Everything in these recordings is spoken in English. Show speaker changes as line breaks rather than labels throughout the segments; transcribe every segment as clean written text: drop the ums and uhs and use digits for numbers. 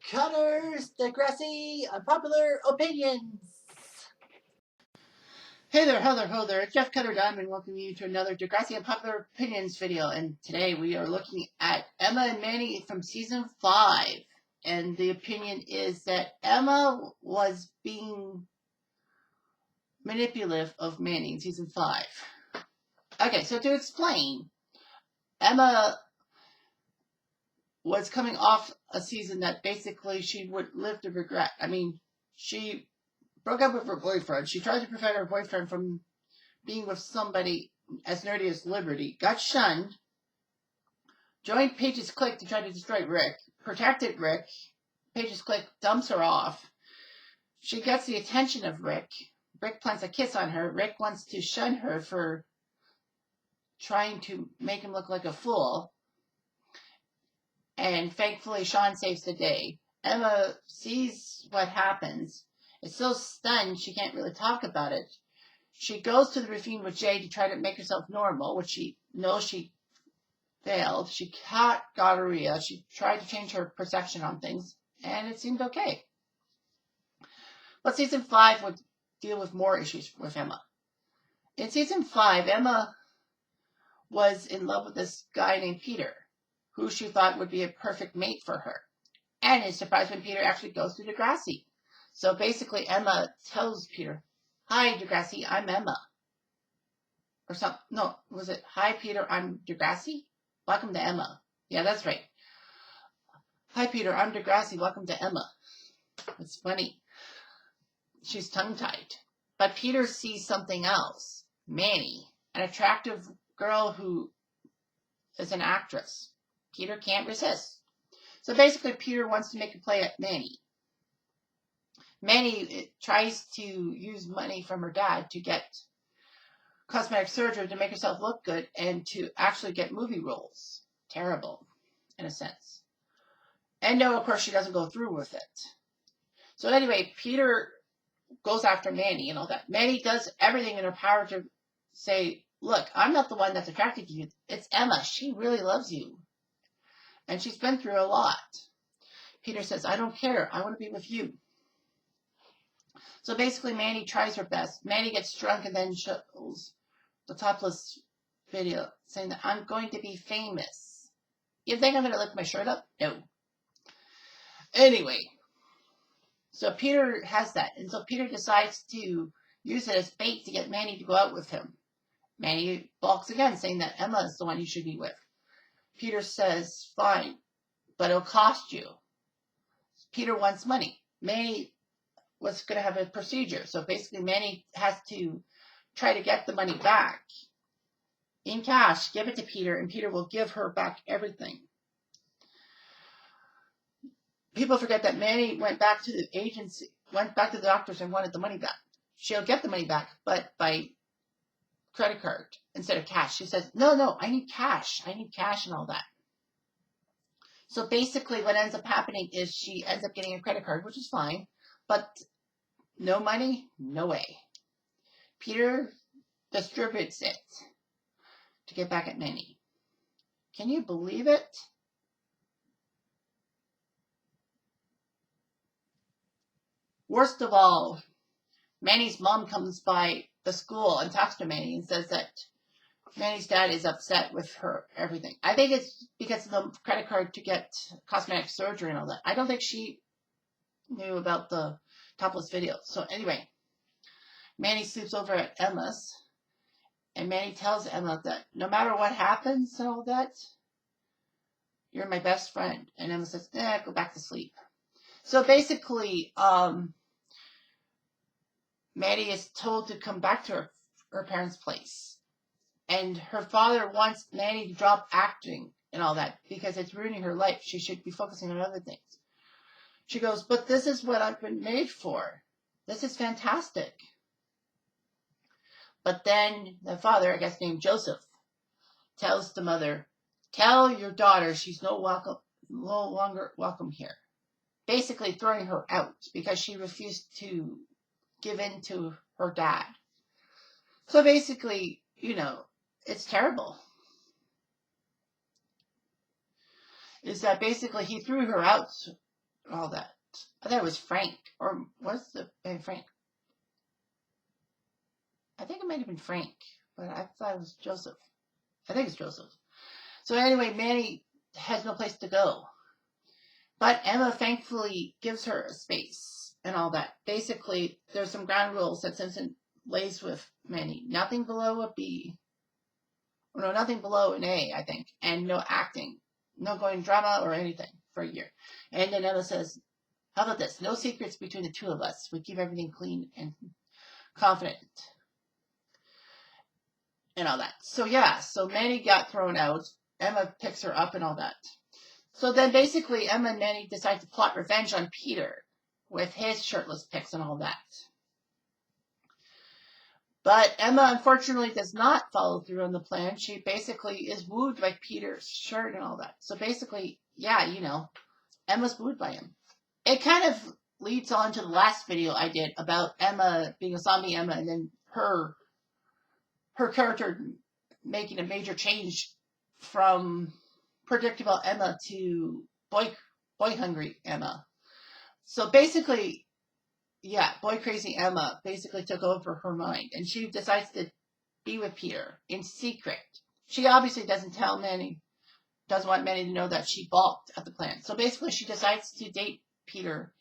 Cutters, Degrassi, Unpopular Opinions.
Hey there, ho there, it's Jeff Cutter Diamond welcoming you to another Degrassi Unpopular Opinions video, and today we are looking at Emma and Manny from Season 5, and the opinion is that Emma was being manipulative of Manny in Season 5. Okay, so to explain, Emma was coming off a season that basically she would live to regret. I mean, she broke up with her boyfriend. She tried to prevent her boyfriend from being with somebody as nerdy as Liberty, got shunned, joined Paige's clique to try to destroy Rick, protected Rick. Paige's clique dumps her off. She gets the attention of Rick. Rick plants a kiss on her. Rick wants to shun her for trying to make him look like a fool. And thankfully, Sean saves the day. Emma sees what happens. Is so stunned she can't really talk about it. She goes to the ravine with Jay to try to make herself normal, which she knows she failed. She caught gonorrhea. She tried to change her perception on things, and it seemed okay. But Season 5 would deal with more issues with Emma. In Season 5, Emma was in love with this guy named Peter, who she thought would be a perfect mate for her. And is surprised when Peter actually goes to Degrassi. So basically, Emma tells Peter, "Hi, Degrassi, I'm Emma." Or something. No, was it, "Hi, Peter, I'm Degrassi? Welcome to Emma." Yeah, that's right. "Hi, Peter, I'm Degrassi. Welcome to Emma." It's funny. She's tongue-tied. But Peter sees something else. Manny, an attractive girl who is an actress. Peter can't resist. So basically, Peter wants to make a play at Manny. Manny tries to use money from her dad to get cosmetic surgery to make herself look good and to actually get movie roles. Terrible, in a sense. And no, of course, she doesn't go through with it. So anyway, Peter goes after Manny and all that. Manny does everything in her power to say, "Look, I'm not the one that's attracted to you. It's Emma. She really loves you. And she's been through a lot." Peter says, "I don't care. I want to be with you." So basically, Manny tries her best. Manny gets drunk and then shows the topless video saying that, "I'm going to be famous. You think I'm going to lift my shirt up? No." Anyway, so Peter has that. And so Peter decides to use it as bait to get Manny to go out with him. Manny balks again, saying that Emma is the one he should be with. Peter says, "Fine, but it'll cost you." Peter wants money. Manny was going to have a procedure. So basically, Manny has to try to get the money back in cash, give it to Peter, and Peter will give her back everything. People forget that Manny went back to the agency, went back to the doctors and wanted the money back. She'll get the money back, but by credit card instead of cash. She says, no, I need cash. I need cash and all that. So basically what ends up happening is she ends up getting a credit card, which is fine, but no money, no way. Peter distributes it to get back at Manny. Can you believe it? Worst of all, Manny's mom comes by the school and talks to Manny and says that Manny's dad is upset with her everything. I think it's because of the credit card to get cosmetic surgery and all that. I don't think she knew about the topless video. So anyway, Manny sleeps over at Emma's, and Manny tells Emma that no matter what happens and all that, you're my best friend. And Emma says, go back to sleep. So basically, Manny is told to come back to her parents' place. And her father wants Manny to drop acting and all that because it's ruining her life. She should be focusing on other things. She goes, "But this is what I've been made for. This is fantastic." But then the father, I guess named Joseph, tells the mother, "Tell your daughter she's no longer welcome here." Basically throwing her out because she refused to give in to her dad. So basically, it's terrible. Is that basically he threw her out all that. I thought it was Frank, or was the Frank? I think it might have been Frank, but I thought it was Joseph. I think it's Joseph. So anyway, Manny has no place to go. But Emma thankfully gives her a space and all that. Basically, there's some ground rules that Simpson lays with Manny. Nothing below a B. Or no, nothing below an A, I think. And no acting. No going drama or anything for a year. And then Emma says, how about this? No secrets between the two of us. We keep everything clean and confident. And all that. So yeah, so Manny got thrown out. Emma picks her up and all that. So then basically Emma and Manny decide to plot revenge on Peter with his shirtless pics and all that. But Emma unfortunately does not follow through on the plan. She basically is wooed by Peter's shirt and all that. So basically, yeah, you know, Emma's wooed by him. It kind of leads on to the last video I did about Emma being a zombie Emma and then her character making a major change from predictable Emma to boy hungry Emma. So basically, yeah, boy crazy Emma basically took over her mind, and she decides to be with Peter in secret. She obviously doesn't want Manny to know that she balked at the plan. So basically, she decides to date Peter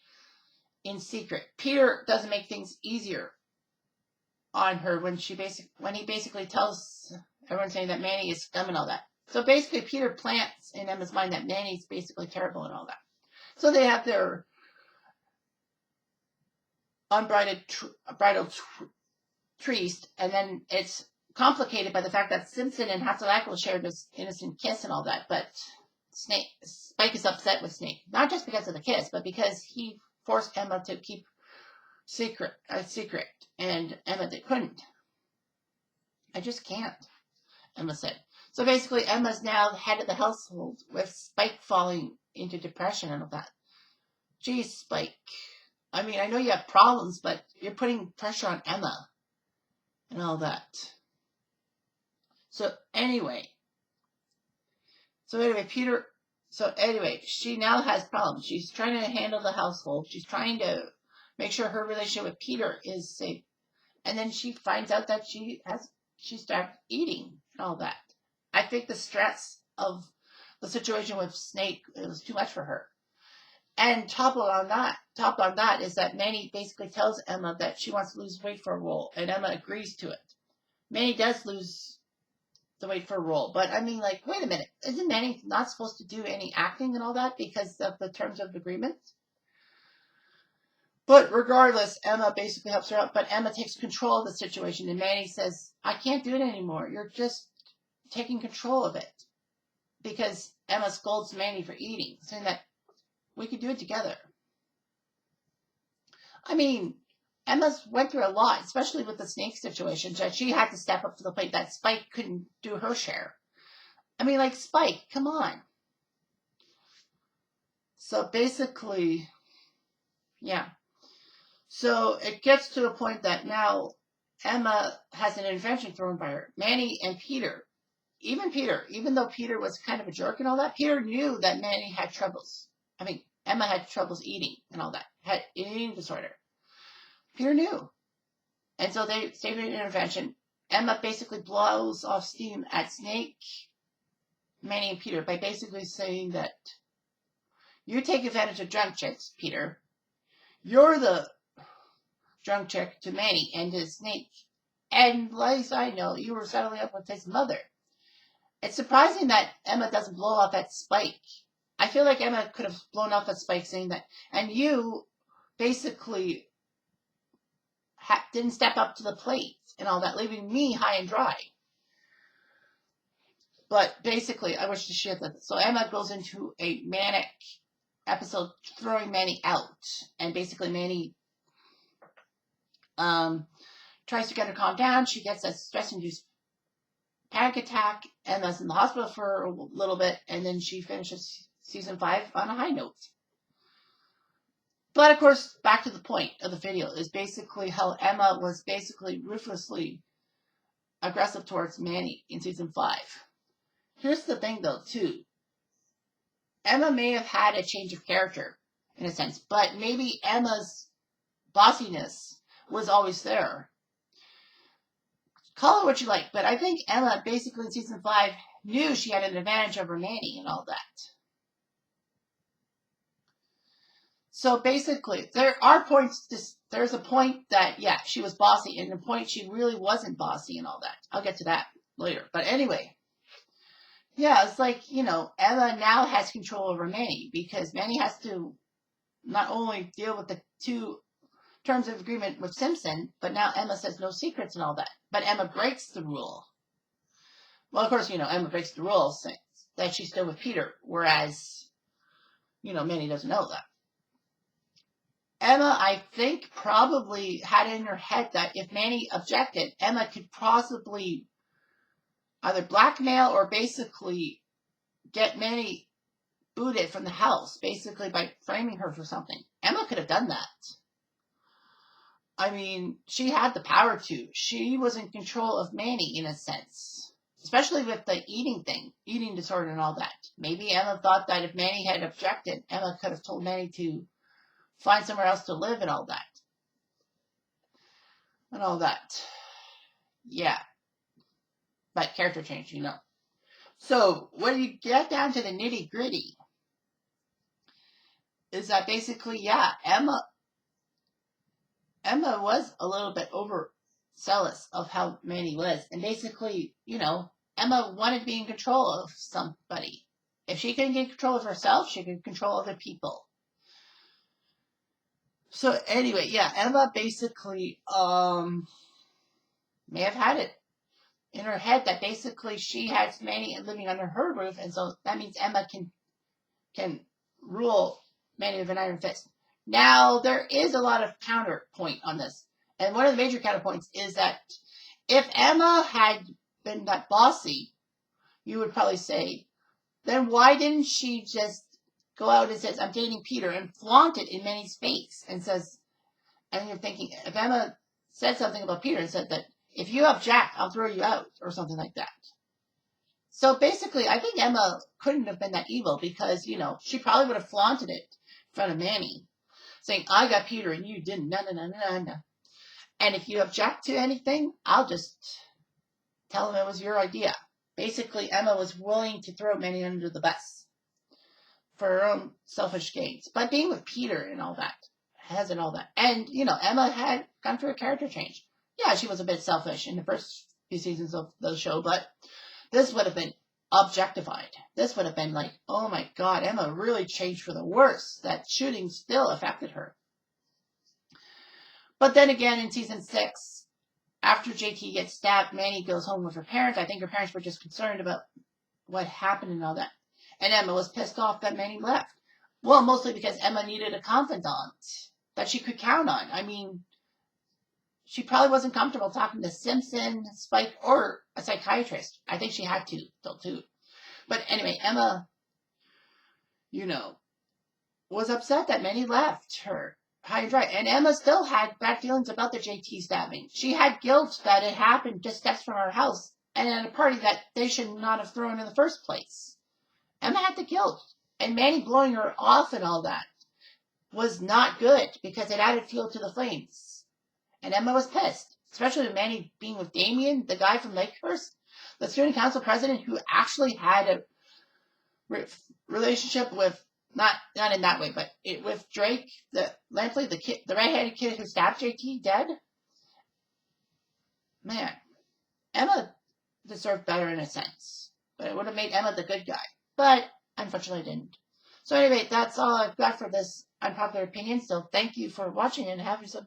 in secret. Peter doesn't make things easier on her when he basically tells everyone saying that Manny is scum and all that. So basically, Peter plants in Emma's mind that Manny's basically terrible and all that. So they have their bridal tryst, and then it's complicated by the fact that Simpson and Hasselhoff shared this innocent kiss and all that. But Spike is upset with Snake, not just because of the kiss, but because he forced Emma to keep a secret, and Emma they couldn't. I just can't, Emma said. So basically, Emma's now the head of the household, with Spike falling into depression and all that. Geez, Spike. I mean, I know you have problems, but you're putting pressure on Emma and all that. So anyway, she now has problems. She's trying to handle the household. She's trying to make sure her relationship with Peter is safe. And then she finds out that she started eating and all that. I think the stress of the situation with Snake, it was too much for her. And top on that is that Manny basically tells Emma that she wants to lose weight for a role, and Emma agrees to it. Manny does lose the weight for a role, but I mean, like, wait a minute, isn't Manny not supposed to do any acting and all that because of the terms of agreement? But regardless, Emma basically helps her out, but Emma takes control of the situation, and Manny says, I can't do it anymore. You're just taking control of it. Because Emma scolds Manny for eating, saying that we could do it together. I mean, Emma's went through a lot, especially with the Snake situation, that she had to step up to the plate, that Spike couldn't do her share. I mean, like, Spike, come on. So basically, yeah. So it gets to a point that now Emma has an intervention thrown by her. Manny and Peter, even though Peter was kind of a jerk and all that, Peter knew that Manny had troubles. I mean, Emma had troubles eating and all that, had an eating disorder. Peter knew. And so they staged an intervention. Emma basically blows off steam at Snake, Manny, and Peter by basically saying that you take advantage of drunk chicks, Peter. You're the drunk chick to Manny and to Snake. And least I know, you were settling up with his mother. It's surprising that Emma doesn't blow off at Spike. I feel like Emma could have blown off at Spike saying that. And you basically didn't step up to the plate and all that, leaving me high and dry. But basically, I wish she had that. So Emma goes into a manic episode, throwing Manny out. And basically, Manny tries to get her calmed down. She gets a stress-induced panic attack. Emma's in the hospital for a little bit, and then she finishes season 5 on a high note. But of course, back to the point of the video is basically how Emma was basically ruthlessly aggressive towards Manny in season 5. Here's the thing, though, too. Emma may have had a change of character in a sense. But maybe Emma's bossiness was always there. Call it what you like, but I think Emma basically in season 5 knew she had an advantage over Manny and all that. So basically, there are points. There's a point that, yeah, she was bossy, and a point she really wasn't bossy and all that. I'll get to that later. But anyway, yeah, it's like, Emma now has control over Manny because Manny has to not only deal with the 2 terms of agreement with Simpson, but now Emma says no secrets and all that. But Emma breaks the rule. Well, of course, Emma breaks the rule saying that she's still with Peter, whereas, Manny doesn't know that. Emma, I think, probably had in her head that if Manny objected, Emma could possibly either blackmail or basically get Manny booted from the house, basically by framing her for something. Emma could have done that. I mean, she had the power to. She was in control of Manny in a sense, especially with the eating disorder and all that. Maybe Emma thought that if Manny had objected, Emma could have told Manny to find somewhere else to live and all that. And all that. Yeah. But character change, So, when you get down to the nitty gritty, is that basically, yeah, Emma was a little bit overzealous of how Manny was. And basically, Emma wanted to be in control of somebody. If she couldn't get control of herself, she could control other people. So anyway, yeah, Emma basically may have had it in her head that basically she has Manny living under her roof, and so that means Emma can rule Manny with an iron fist. Now, there is a lot of counterpoint on this. And one of the major counterpoints is that if Emma had been that bossy, you would probably say, then why didn't she just go out and says, I'm dating Peter, and flaunt it in Manny's face and says, and you're thinking, if Emma said something about Peter and said that, if you object, I'll throw you out, or something like that. So basically, I think Emma couldn't have been that evil because, she probably would have flaunted it in front of Manny, saying, I got Peter and you didn't, no. And if you object to anything, I'll just tell him it was your idea. Basically, Emma was willing to throw Manny under the bus for her own selfish gains. But being with Peter and all that, and, Emma had gone through a character change. Yeah, she was a bit selfish in the first few seasons of the show, but this would have been objectified. This would have been like, oh my God, Emma really changed for the worse. That shooting still affected her. But then again, in season 6, after JT gets stabbed, Manny goes home with her parents. I think her parents were just concerned about what happened and all that. And Emma was pissed off that Manny left. Well, mostly because Emma needed a confidant that she could count on. I mean, she probably wasn't comfortable talking to Simpson, Spike, or a psychiatrist. I think she had to, though, too. But anyway, Emma, was upset that Manny left her high and dry. And Emma still had bad feelings about the JT stabbing. She had guilt that it happened just steps from her house and at a party that they should not have thrown in the first place. Emma had the guilt. And Manny blowing her off and all that was not good because it added fuel to the flames. And Emma was pissed, especially with Manny being with Damien, the guy from Lakehurst, the student council president who actually had a relationship with, not in that way, but with Drake, the Lampley, the redheaded kid who stabbed JT dead. Man, Emma deserved better in a sense, but it would have made Emma the good guy. But unfortunately, it didn't. So anyway, that's all I've got for this unpopular opinion. So thank you for watching and have yourself.